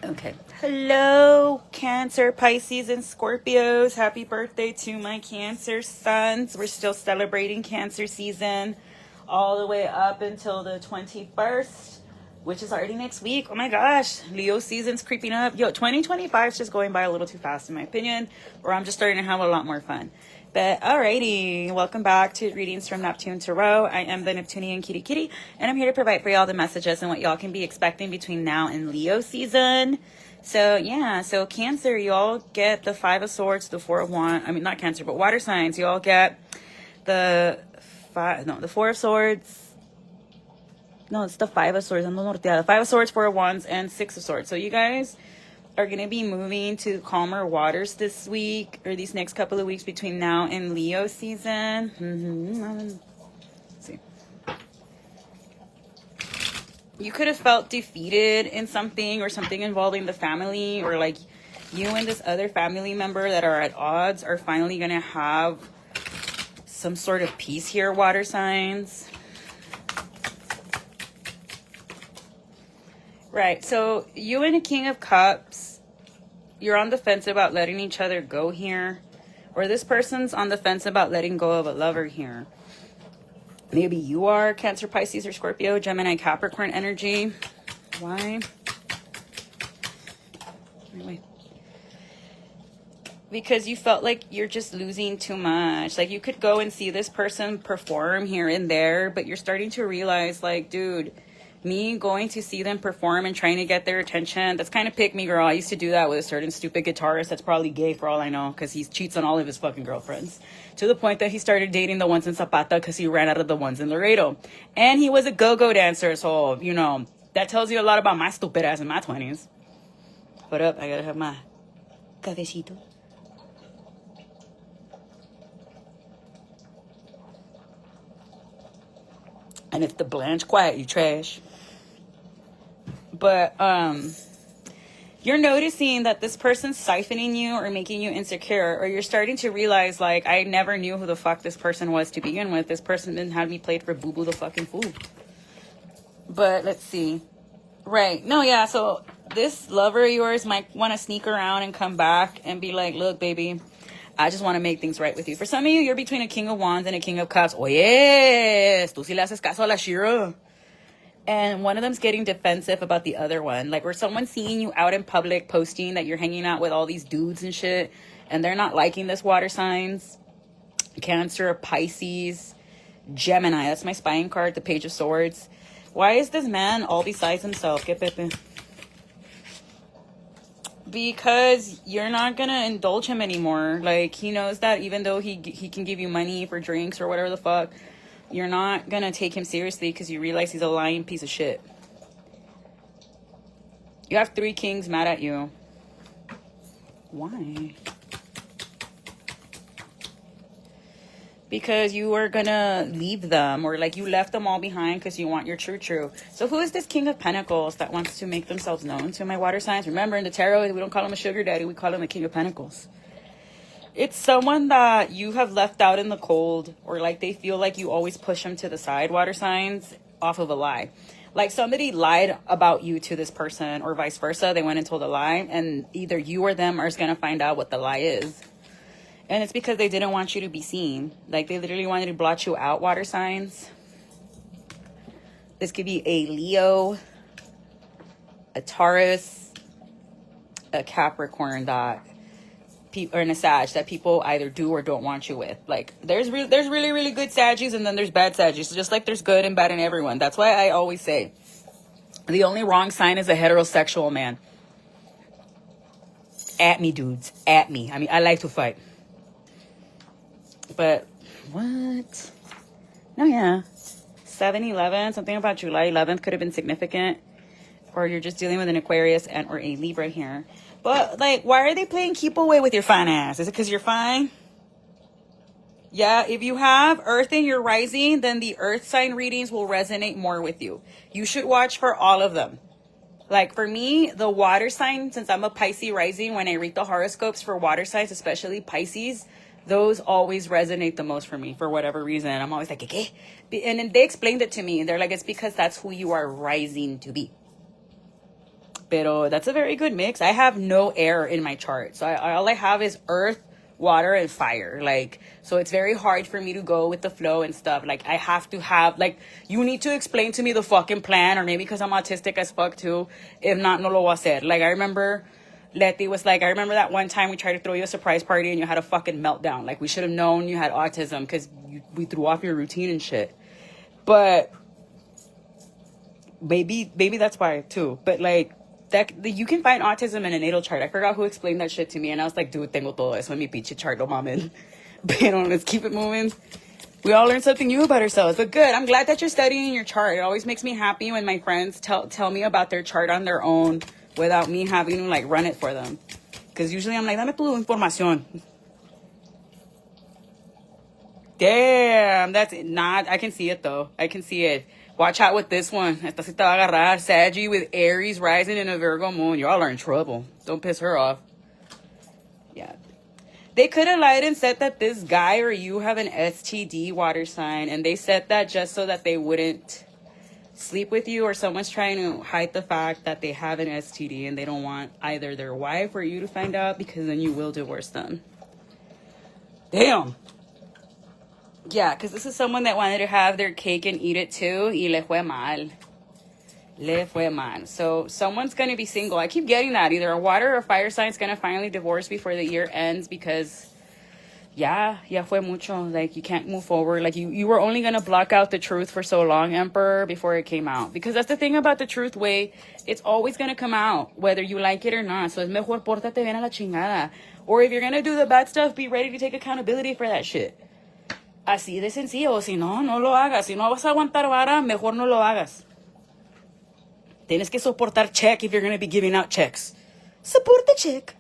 Okay. Hello, Cancer, Pisces, and Scorpios. Happy birthday to my Cancer sons. We're still celebrating Cancer season all the way up until the 21st, which is already next week. Oh my gosh. Leo season's creeping up. Yo, 2025 is just going by a little too fast in my opinion, or I'm just starting to have a lot more fun. But alrighty, welcome back to Readings from Neptune Tarot. I am the Neptunian Kitty, and I'm here to provide for y'all the messages and what y'all can be expecting between now and Leo season. So yeah, so Cancer, y'all get the Five of Swords, the Four of Wands. I mean, not Cancer, but water signs. Y'all get the Four of Swords. No, it's the Five of Swords. The Five of Swords, Four of Wands, and Six of Swords. So you guys are going to be moving to calmer waters this week, or these next couple of weeks between now and Leo season. Let's see. You could have felt defeated in something, or something involving the family, or like you and this other family member that are at odds are finally going to have some sort of peace here, water signs. Right, so you and a King of Cups, you're on the fence about letting each other go here. Or this person's on the fence about letting go of a lover here. Maybe you are Cancer, Pisces, or Scorpio, Gemini, Capricorn energy. Why? Anyway. Because you felt like you're just losing too much. Like you could go and see this person perform here and there, but you're starting to realize like, dude, me going to see them perform and trying to get their attention, that's kind of pick me girl. I used to do that with a certain stupid guitarist that's probably gay for all I know, because he cheats on all of his fucking girlfriends, to the point that he started dating the ones in Zapata because he ran out of the ones in Laredo. And he was a go-go dancer, so you know that tells you a lot about my stupid ass in my 20s. Hold up, I gotta have my cafecito. And if the Blanche quiet, you trash. But you're noticing that this person's siphoning you or making you insecure, or you're starting to realize like, I never knew who the fuck this person was to begin with. This person didn't have me played for Boo Boo the fucking fool. But let's see. Right. No, yeah. So this lover of yours might want to sneak around and come back and be like, look, baby, I just want to make things right with you. For some of you, you're between a King of Wands and a King of Cups. Oh, yes. Tú sí le haces caso a la Shira. And one of them's getting defensive about the other one. Like, where someone's seeing you out in public posting that you're hanging out with all these dudes and shit, and they're not liking this, water signs. Cancer, Pisces, Gemini. That's my spying card, the Page of Swords. Why is this man all besides himself? Que pepe. Because you're not going to indulge him anymore. Like, he knows that even though he can give you money for drinks or whatever the fuck, you're not going to take him seriously because you realize he's a lying piece of shit. You have 3 kings mad at you. Why? Because you were going to leave them, or like you left them all behind because you want your true. So who is this King of Pentacles that wants to make themselves known to my water signs? Remember, in the tarot, we don't call him a sugar daddy. We call him a King of Pentacles. It's someone that you have left out in the cold, or like they feel like you always push them to the side, water signs, off of a lie. Like somebody lied about you to this person, or vice versa. They went and told a lie, and either you or them are going to find out what the lie is. And it's because they didn't want you to be seen. Like they literally wanted to blot you out, water signs. This could be a Leo, a Taurus, a Capricorn that or in a Sag that people either do or don't want you with. Like there's really good Saggies, and then there's bad Saggies. So just like there's good and bad in everyone. That's why I always say the only wrong sign is a heterosexual man. At me, dudes. At me. I mean, I like to fight. But what? No, yeah. 7-11, something about July 11th could have been significant. Or you're just dealing with an Aquarius and or a Libra here. But, like, why are they playing keep away with your fine ass? Is it because you're fine? Yeah, if you have Earth in your rising, then the Earth sign readings will resonate more with you. You should watch for all of them. Like, for me, the water sign, since I'm a Pisces rising, when I read the horoscopes for water signs, especially Pisces, those always resonate the most for me for whatever reason. I'm always like, ¿qué? And then they explained it to me. And they're like, it's because that's who you are rising to be. Pero that's a very good mix. I have no air in my chart. So all I have is earth, water, and fire. Like, so it's very hard for me to go with the flow and stuff. Like, I have to have, like, you need to explain to me the fucking plan, or maybe because I'm autistic as fuck too. If not, no lo voy a hacer. Like, I remember Letty was like, I remember that one time we tried to throw you a surprise party and you had a fucking meltdown. Like, we should have known you had autism because we threw off your routine and shit. But maybe that's why too. But like, that you can find autism in a natal chart. I forgot who explained that shit to me, and I was like, dude, tengo todo eso en mi pinche chart, no mames. Pero let's keep it moving. We all learn something new about ourselves. But good, I'm glad that you're studying your chart. It always makes me happy when my friends tell me about their chart on their own without me having to like run it for them. Because usually I'm like, dame tu información. Damn, that's not, I can see it though. I can see it. Watch out with this one. Esta se te va a agarrar. Saggy with Aries rising in a Virgo moon. Y'all are in trouble. Don't piss her off. Yeah. They could have lied and said that this guy or you have an STD water sign. And they said that just so that they wouldn't sleep with you, or someone's trying to hide the fact that they have an STD and they don't want either their wife or you to find out, because then you will divorce them. Damn. Yeah, because this is someone that wanted to have their cake and eat it too. Y le fue mal. Le fue mal. So someone's going to be single. I keep getting that. Either a water or fire sign is going to finally divorce before the year ends, because, ya fue mucho. Like, you can't move forward. Like, you were only going to block out the truth for so long, Emperor, before it came out. Because that's the thing about the truth way. It's always going to come out, whether you like it or not. So es mejor pórtate bien a la chingada. Or if you're going to do the bad stuff, be ready to take accountability for that shit. Así de sencillo. Si no, no lo hagas. Si no vas a aguantar vara, mejor no lo hagas. Tienes que soportar check if you're going to be giving out checks. Support the check.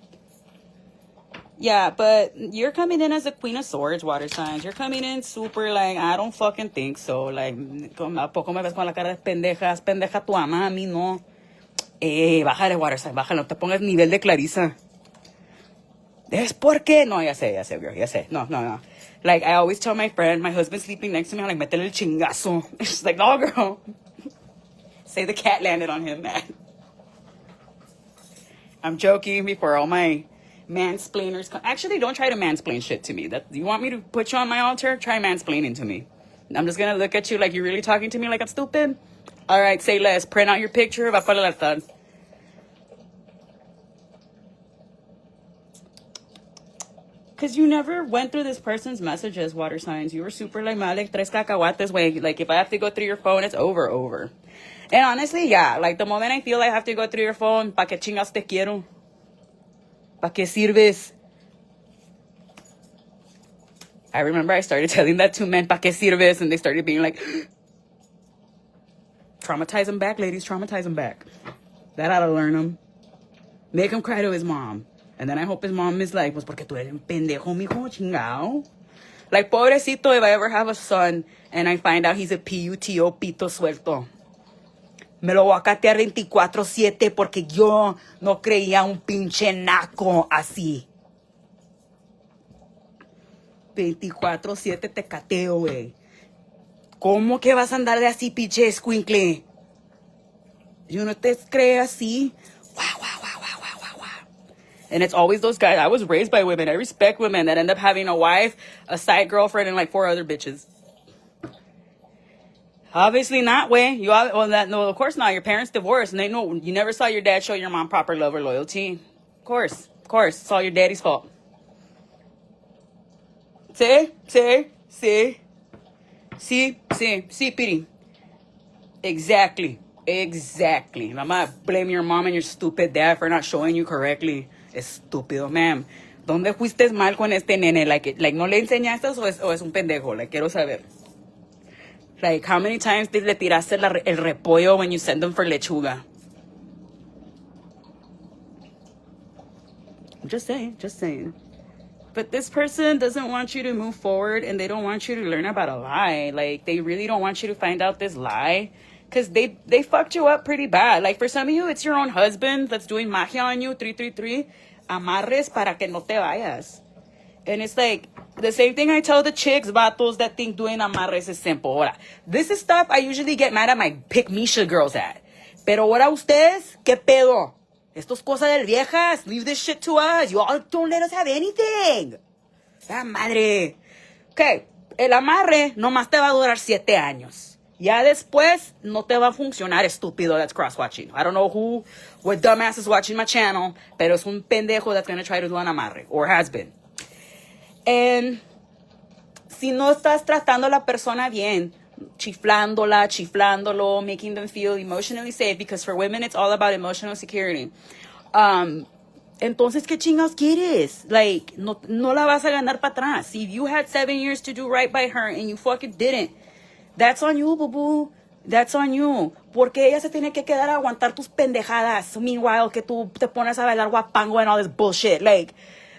Yeah, but you're coming in as a Queen of Swords, water signs. You're coming in super like, I don't fucking think so. Like, ¿a poco me ves con la cara de pendejas? Pendeja tu ama, a mí no. Bájale, water sign, bájale. No te pongas nivel de Clarisa. ¿Es por qué? No, ya sé, girl, ya sé. No. Like, I always tell my friend, my husband's sleeping next to me, I'm like, métele el chingazo. She's like, no, girl. Say the cat landed on him, man. I'm joking before all my mansplainers come. Actually, don't try to mansplain shit to me. That you want me to put you on my altar? Try mansplaining to me. I'm just going to look at you like you're really talking to me like I'm stupid. All right, say less. Print out your picture. Va para el altar. Because you never went through this person's messages, water signs. You were super like, Malik, tres cacahuates way. Like, if I have to go through your phone, it's over. And honestly, yeah. Like, the moment I feel I have to go through your phone, pa que chingas te quiero? Pa que sirves? I remember I started telling that to men, pa que sirves? And they started being like, traumatize him back, ladies. Traumatize him back. That ought to learn him. Make him cry to his mom. And then I hope his mom is like, pues porque tú eres un pendejo, mijo, chingao. Like, pobrecito, if I ever have a son and I find out he's a PUTO, pito suelto. Me lo voy a catear 24/7 porque yo no creía un pinche naco así. 24/7 te cateo, güey. ¿Cómo que vas a andar de así, pinche escuincle? Yo no te creo así. Wow. And it's always those guys. I was raised by women. I respect women that end up having a wife, a side girlfriend, and like 4 other bitches. Obviously not, way. No, of course not. Your parents divorced, and they know you never saw your dad show your mom proper love or loyalty. Of course. It's all your daddy's fault. See, Piri. Exactly. I'm gonna blame your mom and your stupid dad for not showing you correctly. Estúpido, ma'am. ¿Dónde fuiste mal con este nene? Like, ¿no le enseñaste o es un pendejo? Like, quiero saber. Like, how many times did le tiraste el repollo when you send them for lechuga? Just saying. But this person doesn't want you to move forward, and they don't want you to learn about a lie. Like, they really don't want you to find out this lie. Because they fucked you up pretty bad. Like, for some of you, it's your own husband that's doing magia on you, 333. Amarres para que no te vayas. And it's like, the same thing I tell the chicks, vatos, that think doing amarres is simple. Ahora, this is stuff I usually get mad at my pick Misha girls at. Pero ahora ustedes, ¿qué pedo? Esto es cosa del viejas. Leave this shit to us. You all don't let us have anything. La madre. Ok, el amarre nomás te va a durar 7 años. Ya después no te va a funcionar, estúpido that's cross-watching. I don't know what dumbass is watching my channel, pero es un pendejo that's going to try to do an amarre, or has been. And si no estás tratando a la persona bien, chiflándolo, making them feel emotionally safe, because for women it's all about emotional security. Entonces, ¿qué chingados quieres? Like, no la vas a ganar para atrás. If you had 7 years to do right by her and you fucking didn't, that's on you, boo-boo. That's on you. Porque ella se tiene que quedar a aguantar tus pendejadas. Meanwhile, que tú te pones a bailar guapango and all this bullshit. Like,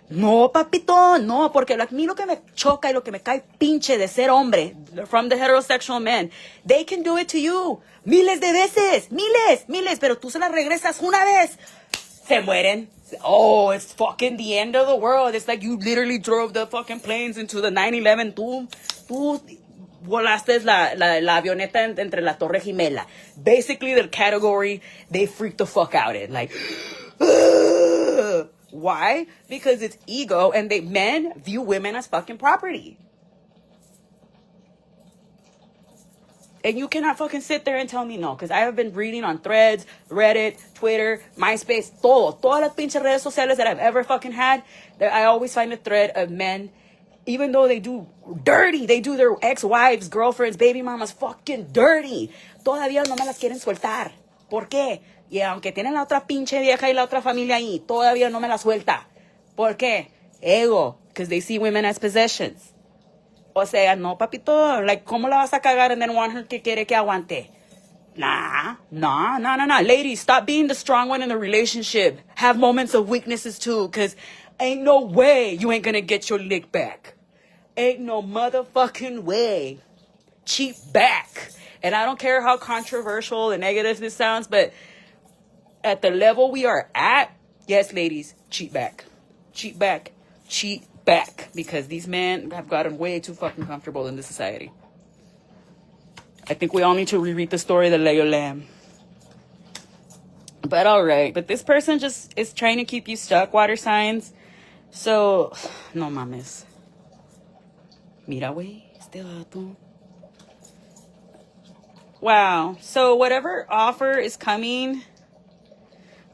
no, papito, no. Porque a mí lo que me choca y lo que me cae pinche de ser hombre, from the heterosexual men, they can do it to you. Miles de veces. Miles. Pero tú se las regresas una vez. Se mueren. Oh, it's fucking the end of the world. It's like you literally drove the fucking planes into the 9/11. Tú volaste la avioneta entre la Torre Gemela. Basically, the category they freak the fuck out in. Like, why? Because it's ego, and men view women as fucking property. And you cannot fucking sit there and tell me no, because I have been reading on Threads, Reddit, Twitter, MySpace, todas las pinches redes sociales that I've ever fucking had. I always find a thread of men, even though they do dirty, they do their ex-wives, girlfriends, baby mamas fucking dirty. Todavía no me las quieren soltar. ¿Por qué? Y aunque tienen la otra pinche vieja y la otra familia ahí, todavía no me la suelta. ¿Por qué? Ego, because they see women as possessions. O sea, no, papito, like, ¿cómo la vas a cagar and then want her que quiere que aguante? Nah. Ladies, stop being the strong one in the relationship. Have moments of weaknesses too, because ain't no way you ain't gonna get your lick back. Ain't no motherfucking way. Cheat back. And I don't care how controversial and negative this sounds, but at the level we are at, yes, ladies, cheat back. Cheat back. Cheat back. Because these men have gotten way too fucking comfortable in this society. I think we all need to reread the story of the Leo Lamb. But alright. But this person just is trying to keep you stuck, water signs. So, no mames. Mira, wey, este vato. Wow. So whatever offer is coming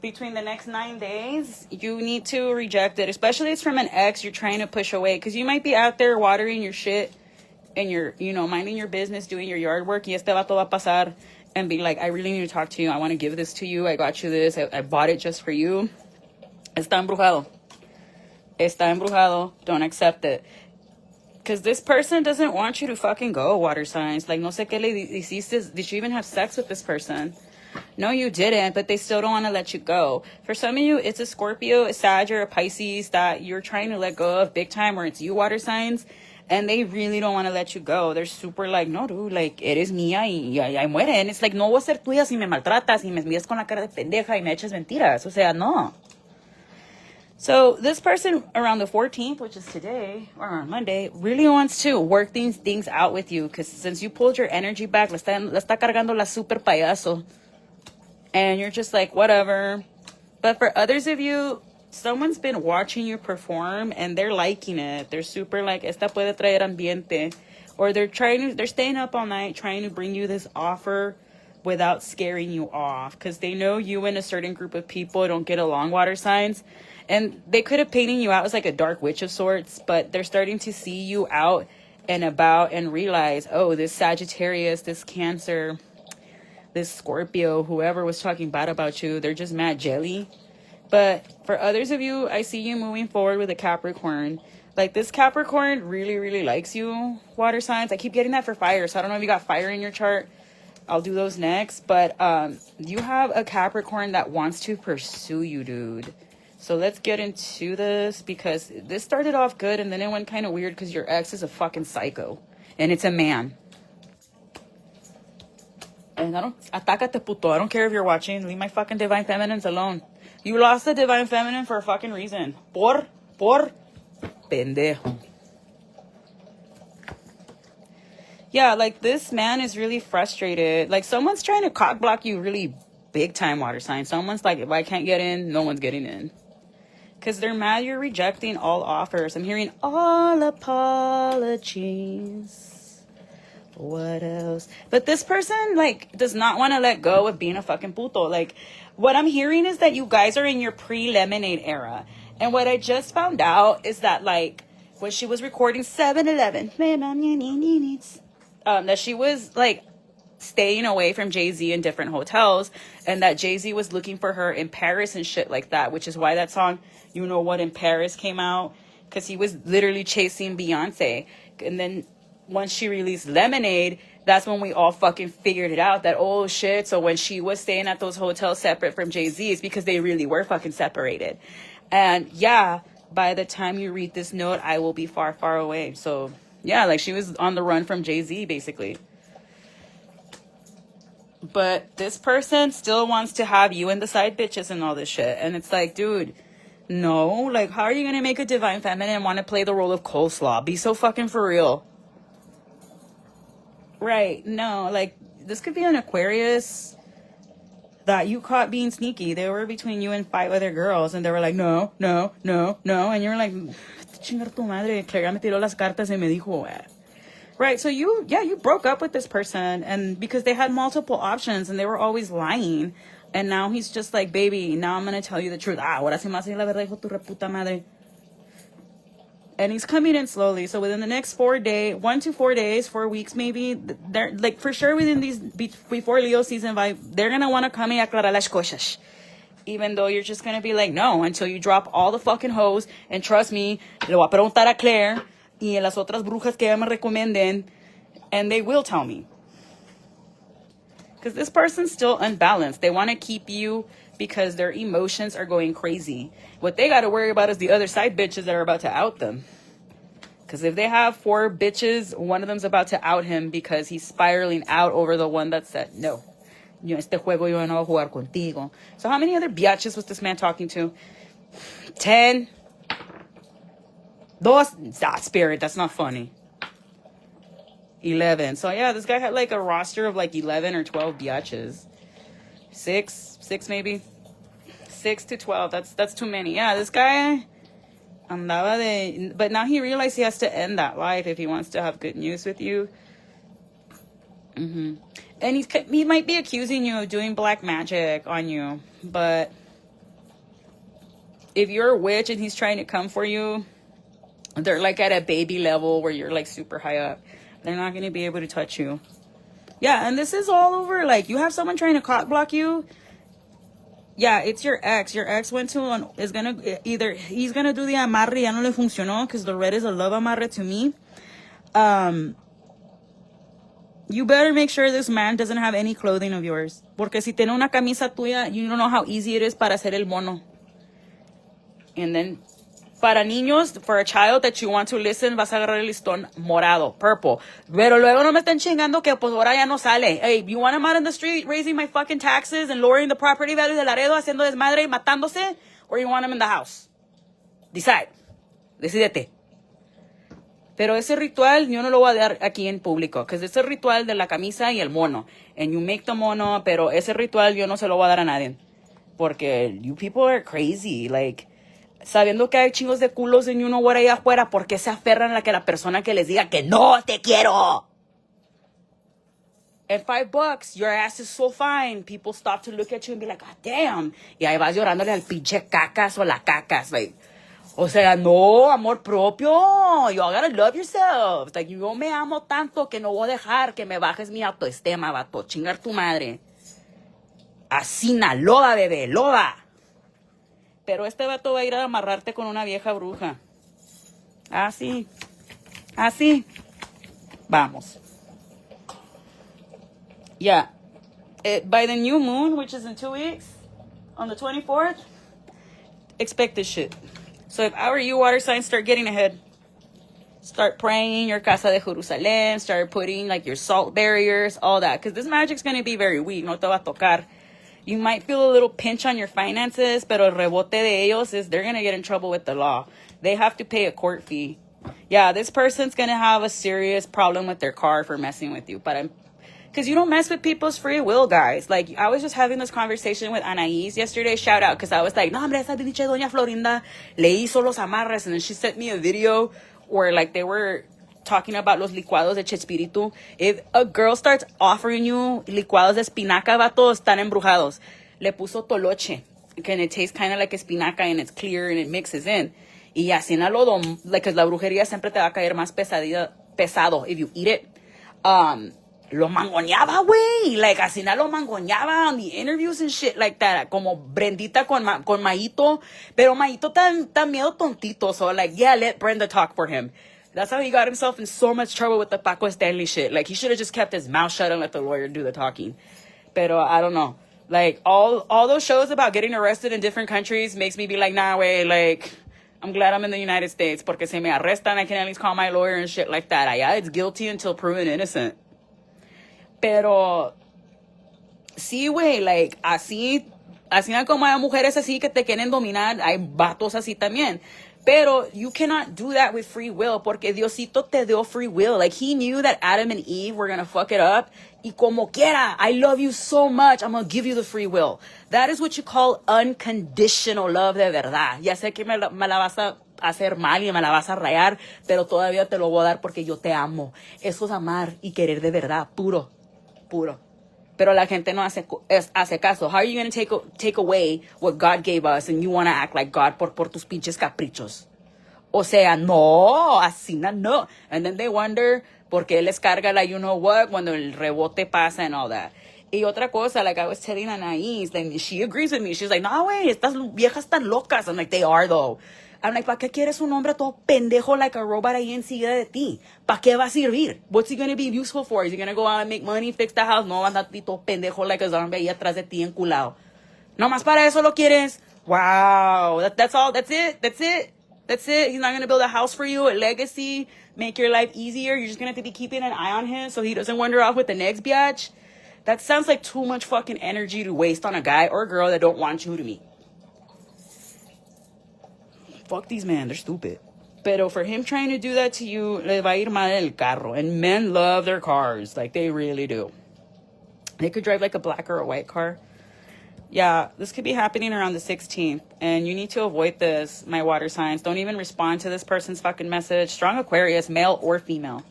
between the next 9 days, you need to reject it. Especially if it's from an ex you're trying to push away. Because you might be out there watering your shit and you're, minding your business, doing your yard work. Y este vato va a pasar and be like, I really need to talk to you. I want to give this to you. I got you this. I bought it just for you. Está embrujado. Don't accept it. Because this person doesn't want you to fucking go, water signs. Like, no sé qué le hiciste. Did you even have sex with this person? No, you didn't, but they still don't want to let you go. For some of you, it's a Scorpio, a Sag, or a Pisces that you're trying to let go of big time, or it's you, water signs, and they really don't want to let you go. They're super like, no, dude, like, eres mía y muere. And it's like, no voy a ser tuya si me maltratas, y me miras con la cara de pendeja y me echas mentiras. O sea, no. So this person around the 14th, which is today, or on Monday, really wants to work these things out with you. Because since you pulled your energy back, la está cargando la super payaso. And you're just like, whatever. But for others of you, someone's been watching you perform and they're liking it. They're super like, esta puede traer ambiente. Or they're staying up all night trying to bring you this offer without scaring you off. Because they know you and a certain group of people don't get along, water signs. And they could have painted you out as like a dark witch of sorts, but they're starting to see you out and about and realize, oh, this Sagittarius, this Cancer, this Scorpio, whoever was talking bad about you, they're just mad jelly. But for others of you, I see you moving forward with a Capricorn. Like, this Capricorn really, really likes you, water signs. I keep getting that for fire, so I don't know if you got fire in your chart. I'll do those next. But you have a Capricorn that wants to pursue you, dude. So let's get into this, because this started off good and then it went kind of weird because your ex is a fucking psycho. And it's a man. And atácate puto. I don't care if you're watching. Leave my fucking divine feminines alone. You lost the divine feminine for a fucking reason. Por pendejo. Yeah, like, this man is really frustrated. Like, someone's trying to cock block you really big time water sign. Someone's like, if I can't get in, no one's getting in. Because they're mad you're rejecting all offers. I'm hearing all apologies. What else? But this person, like, does not want to let go of being a fucking puto. Like, what I'm hearing is that you guys are in your pre-lemonade era. And what I just found out is that, like, when she was recording 7-Eleven, that she was, like, staying away from Jay-Z in different hotels, and that Jay-Z was looking for her in Paris and shit like that, which is why that song, You Know What, in Paris came out, because he was literally chasing Beyonce. And then once she released Lemonade, that's when we all fucking figured it out that, oh shit, so when she was staying at those hotels separate from Jay-Z, it's because they really were fucking separated. And yeah, by the time you read this note, I will be far, far away. So yeah, like, she was on the run from Jay-Z, basically. But this person still wants to have you and the side bitches and all this shit. And it's like, dude, no. Like, how are you going to make a divine feminine and want to play the role of coleslaw? Be so fucking for real. Right. No, like, this could be an Aquarius that you caught being sneaky. They were between you and 5 other girls. And they were like, no. And you're like, chingar tu madre. Claire me tiró las cartas y me dijo, right, so you broke up with this person, and because they had multiple options and they were always lying, and now he's just like, baby, now I'm gonna tell you the truth. Ahora sí me hace la verdad, hijo tu reputa madre. And he's coming in slowly. So within the next 4 days, 4 weeks maybe, they're like, for sure within these, before Leo season 5, they're gonna want to come y aclarar las cosas. Even though you're just gonna be like, no, until you drop all the fucking hoes, and trust me, le voy a preguntar a Claire y a las otras brujas que me recomienden, and they will tell me. Because this person's still unbalanced. They want to keep you because their emotions are going crazy. What they got to worry about is the other side bitches that are about to out them. Because if they have 4 bitches, one of them's about to out him because he's spiraling out over the one that said, no, este juego yo no voy a jugar contigo. So how many other biatches was this man talking to? 10? Spirit, that's not funny. 11. So yeah, this guy had like a roster of like 11 or 12 biatches. 6 maybe. 6 to 12. That's too many. Yeah, this guy andaba de, but now he realized he has to end that life if he wants to have good news with you. And he might be accusing you of doing black magic on you, but if you're a witch and he's trying to come for you, they're like at a baby level where you're like super high up. They're not going to be able to touch you. Yeah, and this is all over. Like, you have someone trying to cock block you. Yeah, it's your ex. Your ex went to he's gonna do the amarre, ya no le funcionó, because the red is a love amarre to me. You better make sure this man doesn't have any clothing of yours. Porque si tiene una camisa tuya, you don't know how easy it is para hacer el mono. And then, para niños, for a child that you want to listen, vas a agarrar el listón morado, purple. Pero luego no me están chingando que pues ahora ya no sale. Hey, you want him out in the street raising my fucking taxes and lowering the property value de Laredo, haciendo desmadre y matándose? Or you want him in the house? Decide. Decídete. Pero ese ritual yo no lo voy a dar aquí en público, because ese ritual de la camisa y el mono. And you make the mono, pero ese ritual yo no se lo voy a dar a nadie. Porque you people are crazy, like, sabiendo que hay chingos de culos en you know what allá afuera, ¿por qué se aferran a que la persona que les diga que no te quiero? At $5, your ass is so fine. People stop to look at you and be like, God damn. Y ahí vas llorándole al pinche cacas o la cacas, like. O sea, no, amor propio. You all gotta love yourself. Like, yo me amo tanto que no voy a dejar que me bajes mi autoestima, vato. Chingar tu madre. Asina, loda, bebé, loda. Pero este vato va a ir a amarrarte con una vieja bruja. Así. Así. Vamos. Yeah. By the new moon, which is in 2 weeks, on the 24th, expect this shit. So if I were you, water signs, start getting ahead. Start praying your Casa de Jerusalén. Start putting like your salt barriers, all that. Because this magic's going to be very weak. No te va a tocar. You might feel a little pinch on your finances, pero el rebote de ellos is they're going to get in trouble with the law. They have to pay a court fee. Yeah, this person's going to have a serious problem with their car for messing with you. Because Because you don't mess with people's free will, guys. Like, I was just having this conversation with Anaís yesterday. Shout out, because I was like, no, hombre, esa pinche doña Florinda le hizo los amarres. And then she sent me a video where, like, they were talking about los licuados de Chespiritu. If a girl starts offering you licuados de espinaca, vatos, están embrujados. Le puso toloche, and it tastes kind of like espinaca, and it's clear, and it mixes in. Y así na lo like, cause la brujería siempre te va a caer más pesado if you eat it. Lo mangoneaba, güey. Like, así na lo mangoneaba on the interviews and shit like that. Como Brendita con Maito. Pero Maito tan medio tontito. So, like, yeah, let Brenda talk for him. That's how he got himself in so much trouble with the Paco Stanley shit. Like, he should have just kept his mouth shut and let the lawyer do the talking. Pero, I don't know. Like, all those shows about getting arrested in different countries makes me be like, nah, way, like, I'm glad I'm in the United States. Porque se me arrestan, I can at least call my lawyer and shit like that. Allá, it's guilty until proven innocent. Pero, sí, güey, like, así como hay mujeres así que te quieren dominar, hay vatos así también. Pero you cannot do that with free will, porque Diosito te dio free will. Like, he knew that Adam and Eve were going to fuck it up. Y como quiera, I love you so much, I'm going to give you the free will. That is what you call unconditional love de verdad. Ya sé que me la vas a hacer mal y me la vas a rayar, pero todavía te lo voy a dar porque yo te amo. Eso es amar y querer de verdad, puro. Pero la gente no hace caso. How are you going to take away what God gave us and you want to act like God por tus pinches caprichos? O sea, no, así no. And then they wonder por qué les carga la you know what cuando el rebote pasa and all that. Y otra cosa, like I was telling Anaís, like, she agrees with me. She's like, no, güey, estas viejas están locas. I'm like, they are though. I'm like, ¿para qué quieres un hombre todo pendejo like a robot ahí enseguida de ti? ¿Para qué va a servir? What's he going to be useful for? Is he going to go out and make money, fix the house? No, anda todo pendejo like a zombie ahí atrás de ti enculado. Nomás para eso lo quieres. Wow, that's all. That's it. He's not going to build a house for you, a legacy, make your life easier. You're just going to have to be keeping an eye on him so he doesn't wander off with the next biatch. That sounds like too much fucking energy to waste on a guy or a girl that don't want you to meet. Fuck these men, they're stupid. Pero for him trying to do that to you, le va a ir mal el carro. And men love their cars, like they really do. They could drive like a black or a white car. Yeah, this could be happening around the 16th. And you need to avoid this, my water signs. Don't even respond to this person's fucking message. Strong Aquarius, male or female.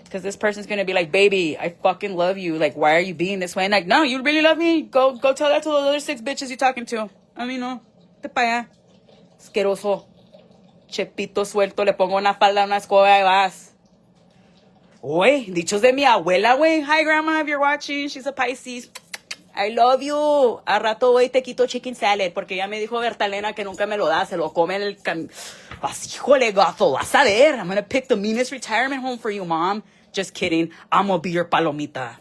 Because this person's going to be like, baby, I fucking love you. Like, why are you being this way? And like, no, you really love me? Go tell that to those other 6 bitches you're talking to. I mean, no. Te pa' allá. Asqueroso. Chepito suelto, le pongo una falda, una escoba y vas. Güey, dichos de mi abuela, güey. Hi, grandma, if you're watching. She's a Pisces. I love you. A rato, güey, te quito chicken salad. Porque ya me dijo Bertalena que nunca me lo da. Se lo come en el Así, híjole, gato. Vas a ver. I'm gonna pick the meanest retirement home for you, mom. Just kidding. I'm gonna be your palomita.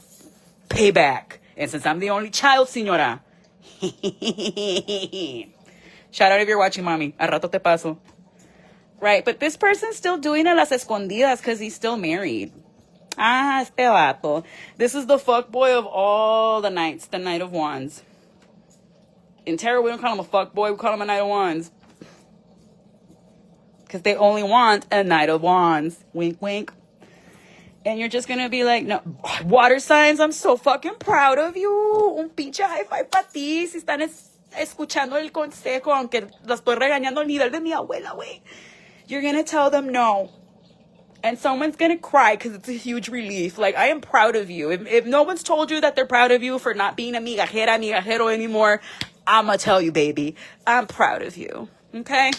Payback. And since I'm the only child, señora. Shout out if you're watching, mommy. A rato te paso. Right, but this person's still doing it las escondidas because he's still married. Ah, este vato. This is the fuckboy of all the knights, the Knight of Wands. In tarot, we don't call him a fuckboy, we call him a Knight of Wands. Because they only want a Knight of Wands. Wink, wink. And you're just going to be like, no, water signs, I'm so fucking proud of you. Un pinche high five para ti. Si están escuchando el consejo, aunque la estoy regañando al nivel de mi abuela, güey. You're going to tell them no. And someone's going to cry because it's a huge relief. Like, I am proud of you. If no one's told you that they're proud of you for not being a migajero anymore, I'm going to tell you, baby, I'm proud of you. Okay?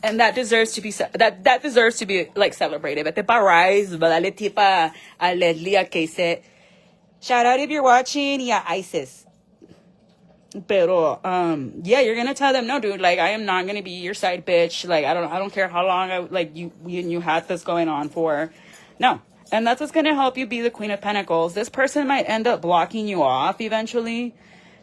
And that deserves to be, that deserves to be, like, celebrated. Vete pa Rise, dale tipa a Leslie que dice, shout out if you're watching, yeah, Isis. Pero, yeah, you're gonna tell them, no, dude, like, I am not gonna be your side bitch. Like, I don't care how long, you had this going on for. No. And that's what's gonna help you be the Queen of Pentacles. This person might end up blocking you off eventually.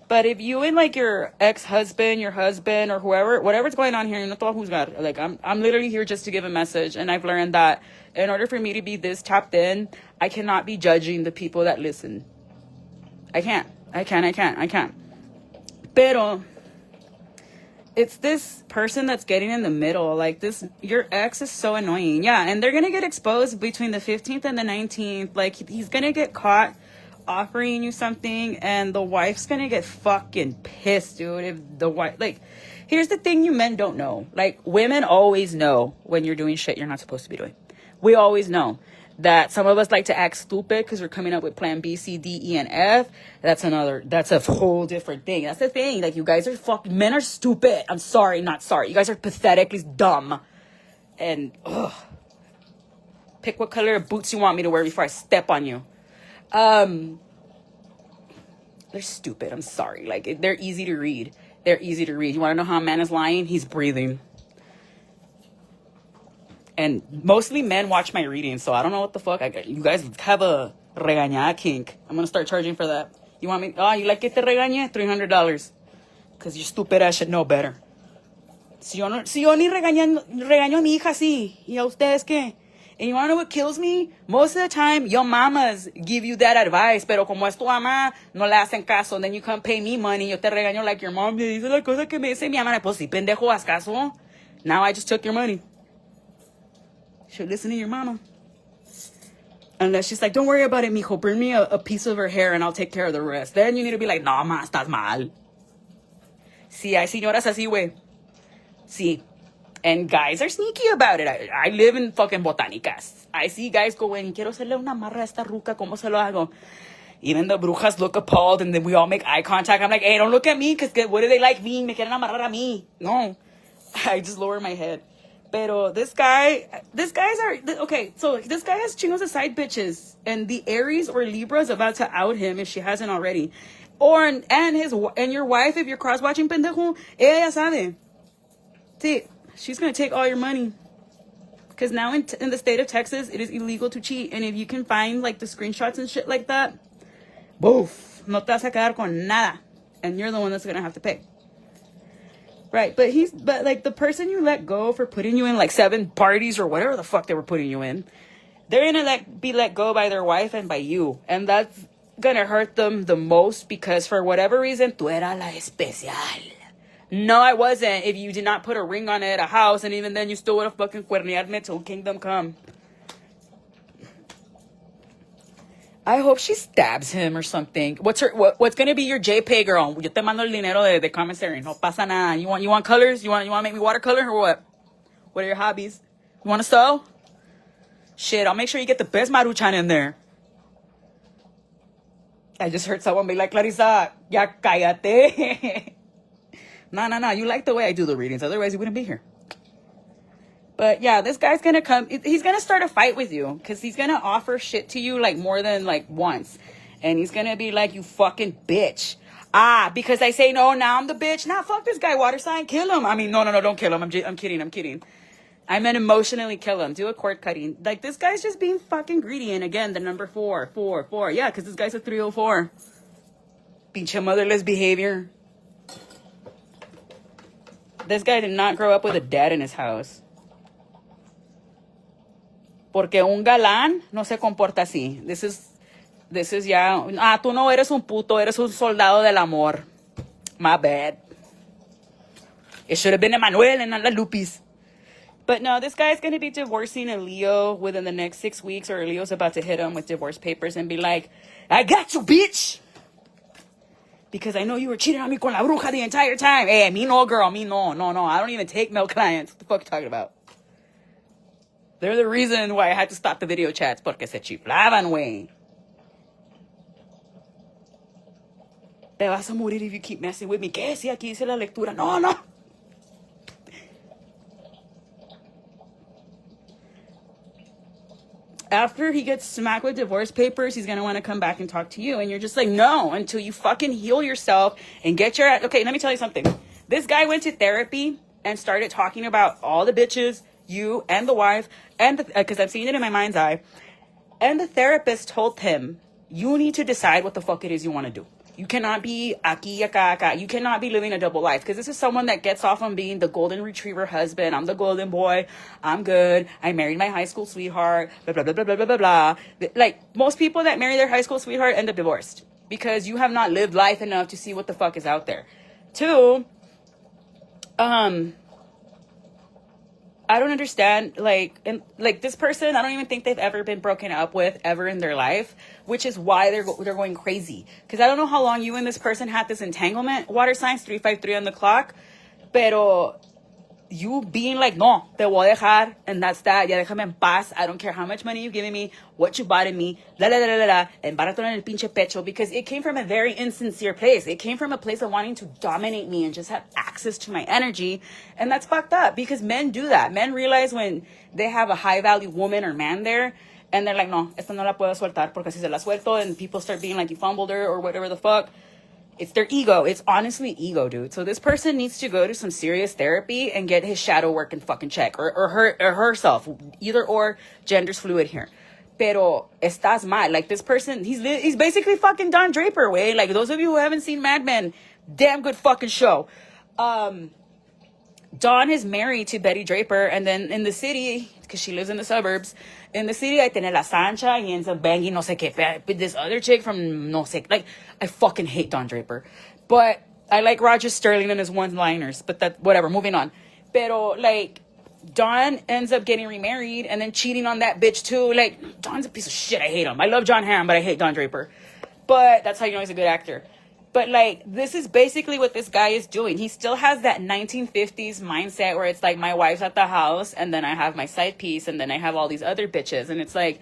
But if you and, like, your ex-husband, your husband, or whoever, whatever's going on here, you know who's got, like, I'm literally here just to give a message. And I've learned that in order for me to be this tapped in, I cannot be judging the people that listen. I can't. Pero it's this person that's getting in the middle. Like, this, your ex is so annoying. Yeah, and they're going to get exposed between the 15th and the 19th. Like, he's going to get caught offering you something and the wife's gonna get fucking pissed, dude. If the wife, like, here's the thing you men don't know. Like, women always know when you're doing shit you're not supposed to be doing. We always know that some of us like to act stupid because we're coming up with plan B, C, D, E, and F. That's a whole different thing. That's the thing. Like, you guys are men are stupid. I'm sorry, not sorry. You guys are pathetically dumb. And, ugh. Pick what color of boots you want me to wear before I step on you. They're stupid. I'm sorry. Like, they're easy to read. They're easy to read. You want to know how a man is lying? He's breathing. And mostly men watch my readings, so I don't know what the fuck. You guys have a regañada kink. I'm going to start charging for that. You want me? Oh, you like que te regañe? $300. Because your stupid ass should know better. Si yo ni regaño a mi hija así. ¿Y a ustedes qué? And you want to know what kills me? Most of the time, your mamas give you that advice. Pero como es tu mamá, no le hacen caso. And then you come pay me money. Yo te regaño like your mom me dice la cosa que me dice mi mamá. Pues si pendejo, haz caso. Now I just took your money. Should listen to your mama. Unless she's like, don't worry about it, mijo. Bring me a piece of her hair and I'll take care of the rest. Then you need to be like, no, ma, estás mal. Sí, hay señoras así, güey. Sí. And guys are sneaky about it. I live in fucking botanicas. I see guys go in, quiero hacerle una marra a esta ruca, ¿cómo se lo hago? Even the brujas look appalled and then we all make eye contact. I'm like, hey, don't look at me, because what do they like me? Me quieren amarrar a mí. No. I just lower my head. Pero this guy's okay, so this guy has chingos of side bitches. And the Aries or Libra is about to out him if she hasn't already. And your wife, if you're cross-watching pendejo, ella ya sabe. Sí. She's going to take all your money. Because now in the state of Texas, it is illegal to cheat. And if you can find, like, the screenshots and shit like that, boof, no te vas a quedar con nada. And you're the one that's going to have to pay. Right, but like, the person you let go for putting you in, like, 7 parties or whatever the fuck they were putting you in, they're going to be let go by their wife and by you. And that's going to hurt them the most because for whatever reason, tú eras la especial. No, I wasn't. If you did not put a ring on it, a house, and even then you still would have fucking cuerneado me till kingdom come. I hope she stabs him or something. What's gonna be your JPay, girl? Yo te mando el dinero de commissary. No pasa nada. You want colors? You want to make me watercolor or what? What are your hobbies? You want to sew? Shit, I'll make sure you get the best maruchan in there. I just heard someone be like, Clarissa, ya cállate. No. You like the way I do the readings. Otherwise, you wouldn't be here. But yeah, this guy's going to come. He's going to start a fight with you. Because he's going to offer shit to you like more than like once. And he's going to be like, you fucking bitch. Because I say no, now I'm the bitch. Nah, fuck this guy, water sign. Kill him. I mean, no, don't kill him. I'm kidding. I meant emotionally kill him. Do a cord cutting. Like, this guy's just being fucking greedy. And again, the number 4. Yeah, because this guy's a 304. Pinche motherless behavior. This guy did not grow up with a dad in his house. Porque un galán no se comporta así. This is ya. Tú no eres un puto, eres un soldado del amor. My bad. It should have been Emmanuel and not La Lupis. But no, this guy's going to be divorcing a Leo within the next 6 weeks, or Leo's about to hit him with divorce papers and be like, I got you, bitch. Because I know you were cheating on me con la bruja the entire time. Hey, me no, girl. Me no. I don't even take male clients. What the fuck are you talking about? They're the reason why I had to stop the video chats. Porque se chiflaban, güey. Te vas a morir if you keep messing with me. ¿Qué? Sí, aquí dice la lectura. No. After he gets smacked with divorce papers, he's going to want to come back and talk to you. And you're just like, no, until you fucking heal yourself and get your... Okay, let me tell you something. This guy went to therapy and started talking about all the bitches, you and the wife, and because I've seen it in my mind's eye. And the therapist told him, you need to decide what the fuck it is you want to do. You cannot be aquí, acá. You cannot be living a double life. Because this is someone that gets off on being the golden retriever husband. I'm the golden boy. I'm good. I married my high school sweetheart. Blah, blah, blah, blah, blah, blah, blah, blah. Like, most people that marry their high school sweetheart end up divorced. Because you have not lived life enough to see what the fuck is out there. 2, I don't understand, like, and like this person, I don't even think they've ever been broken up with ever in their life, which is why they're going crazy. Because I don't know how long you and this person had this entanglement. Water signs 353 on the clock, pero you being like, no, te voy a dejar, and that's that. Ya déjame en paz. I don't care how much money you've given me, what you bought in me, la la la la la, embárratelo en el pinche pecho, because it came from a very insincere place. It came from a place of wanting to dominate me and just have access to my energy, and that's fucked up, because men do that. Men realize when they have a high value woman or man there, and they're like, no, esta no la puedo soltar, porque si se la suelto, and people start being like, you fumbled her, or whatever the fuck. It's their ego. It's honestly ego, dude. So this person needs to go to some serious therapy and get his shadow work in fucking check. Or herself. Either or, gender's fluid here. Pero estás mal. Like this person, he's basically fucking Don Draper, way. Like those of you who haven't seen Mad Men, damn good fucking show. Dawn is married to Betty Draper, and then in the city, because she lives in the suburbs, in the city, I tiene la Sancha, he ends up banging no sé qué, this other chick from no sé, like, I fucking hate Don Draper. But I like Roger Sterling and his one-liners, but that, whatever, moving on. Pero, like, Dawn ends up getting remarried and then cheating on that bitch, too. Like, Dawn's a piece of shit, I hate him. I love John Hamm, but I hate Don Draper. But that's how you know he's a good actor. But, like, this is basically what this guy is doing. He still has that 1950s mindset where it's like, my wife's at the house, and then I have my side piece, and then I have all these other bitches. And it's like,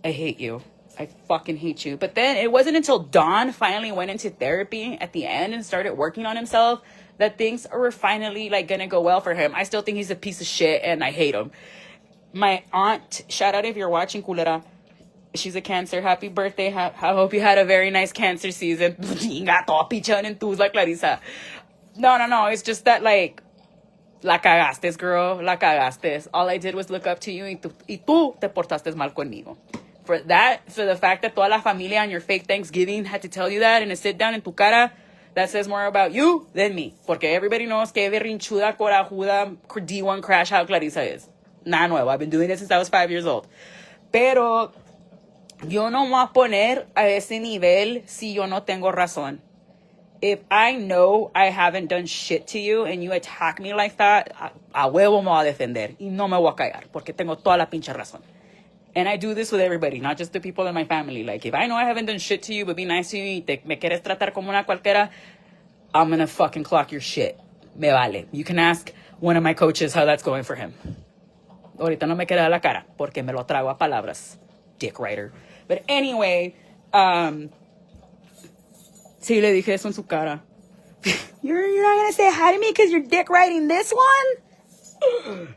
I hate you. I fucking hate you. But then it wasn't until Don finally went into therapy at the end and started working on himself that things were finally, like, gonna go well for him. I still think he's a piece of shit, and I hate him. My aunt, shout out if you're watching, culera. She's a Cancer. Happy birthday. I hope you had a very nice Cancer season. Like Clarissa. No. It's just that, like, la cagaste, girl. La cagaste. All I did was look up to you, y tú te portaste mal conmigo. For the fact that toda la familia on your fake Thanksgiving had to tell you that and to sit down en tu cara, that says more about you than me. Porque everybody knows que berrinchuda, corajuda, D1 crash how Clarissa is. Nada nuevo. I've been doing this since I was 5 years old. Pero yo no me voy a poner a ese nivel si yo no tengo razón. If I know I haven't done shit to you and you attack me like that, a huevo me voy a defender. Y no me voy a callar porque tengo toda la pinche razón. And I do this with everybody, not just the people in my family. Like, if I know I haven't done shit to you, but be nice to you, y me quieres tratar como una cualquiera, I'm gonna fucking clock your shit. Me vale. You can ask one of my coaches how that's going for him. Ahorita no me queda la cara porque me lo trago a palabras. Dick writer. But anyway, sí le dije eso en su cara. You're not gonna say hi to me because you're dick writing this one?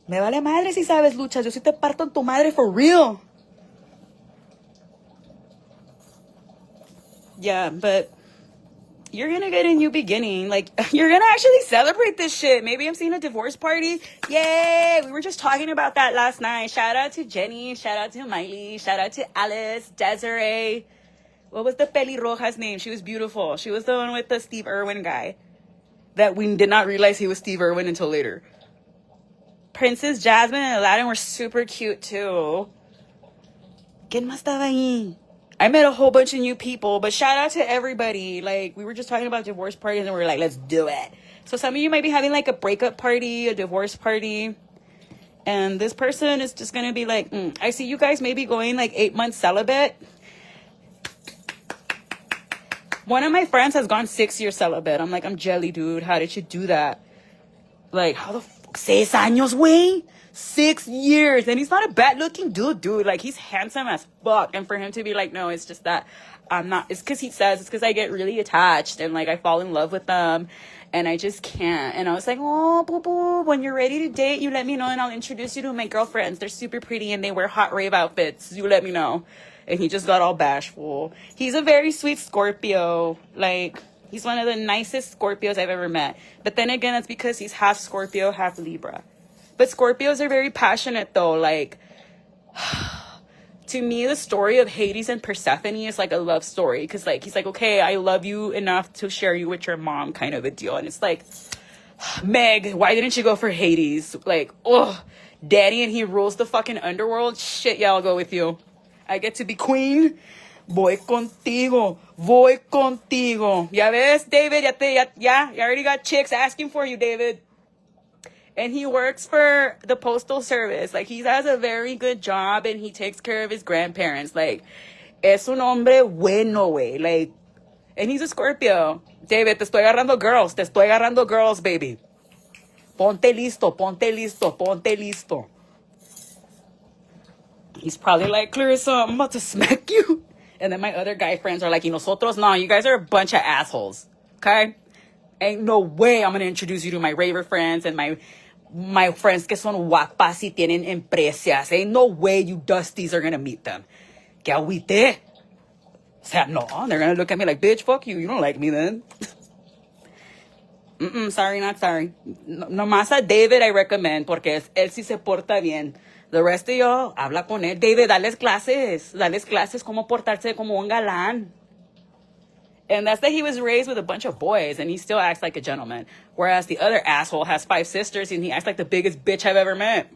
Me vale madre si sabes luchas. Yo sí te parto en tu madre for real. Yeah, but you're gonna get a new beginning. Like, you're gonna actually celebrate this shit. Maybe I'm seeing a divorce party. Yay! We were just talking about that last night. Shout out to Jenny. Shout out to Miley. Shout out to Alice. Desiree. What was the pelirroja's name? She was beautiful. She was the one with the Steve Irwin guy. That we did not realize he was Steve Irwin until later. Princess Jasmine and Aladdin were super cute too. ¿Quién más estaba ahí? I met a whole bunch of new people, but shout out to everybody. Like, we were just talking about divorce parties and we were like, let's do it. So some of you might be having like a breakup party, a divorce party. And this person is just going to be like, I see you guys maybe going like 8 months celibate. One of my friends has gone 6 years celibate. I'm like, I'm jelly, dude. How did you do that? Like, how the fuck? 6 años, güey? 6 years. And he's not a bad looking dude. Like, he's handsome as fuck. And for him to be like, no, it's just that I'm not. It's because he says it's because I get really attached and like I fall in love with them and I just can't. And I was like, oh, boo boo, when you're ready to date, you let me know and I'll introduce you to my girlfriends. They're super pretty and they wear hot rave outfits. You let me know. And he just got all bashful. He's a very sweet Scorpio. Like, he's one of the nicest Scorpios I've ever met. But then again, it's because he's half Scorpio, half Libra. But Scorpios are very passionate, though. Like, to me, the story of Hades and Persephone is like a love story. Because, like, he's like, okay, I love you enough to share you with your mom, kind of a deal. And it's like, Meg, why didn't you go for Hades? Like, oh, daddy and he rules the fucking underworld? Shit, yeah, I'll go with you. I get to be queen. Voy contigo. Ya ves, David, ya already got chicks asking for you, David. And he works for the postal service. Like, he has a very good job and he takes care of his grandparents. Like, es un hombre bueno, güey. Like, and he's a Scorpio. David, te estoy agarrando girls. Te estoy agarrando girls, baby. Ponte listo, ponte listo, ponte listo. He's probably like, Clarissa, I'm about to smack you. And then my other guy friends are like, y nosotros, no, you guys are a bunch of assholes. Okay? Ain't no way I'm going to introduce you to my raver friends and my friends que son guapas y tienen empresas. Ain't no way you dusties are going to meet them. Que agüite. O sea, no, they're going to look at me like, bitch, fuck you. You don't like me then. Sorry, not sorry. No más a David I recommend porque él sí se porta bien. The rest of y'all, habla con él. David, dales clases. Dales clases cómo portarse como un galán. And that's that he was raised with a bunch of boys and he still acts like a gentleman. Whereas the other asshole has 5 sisters and he acts like the biggest bitch I've ever met.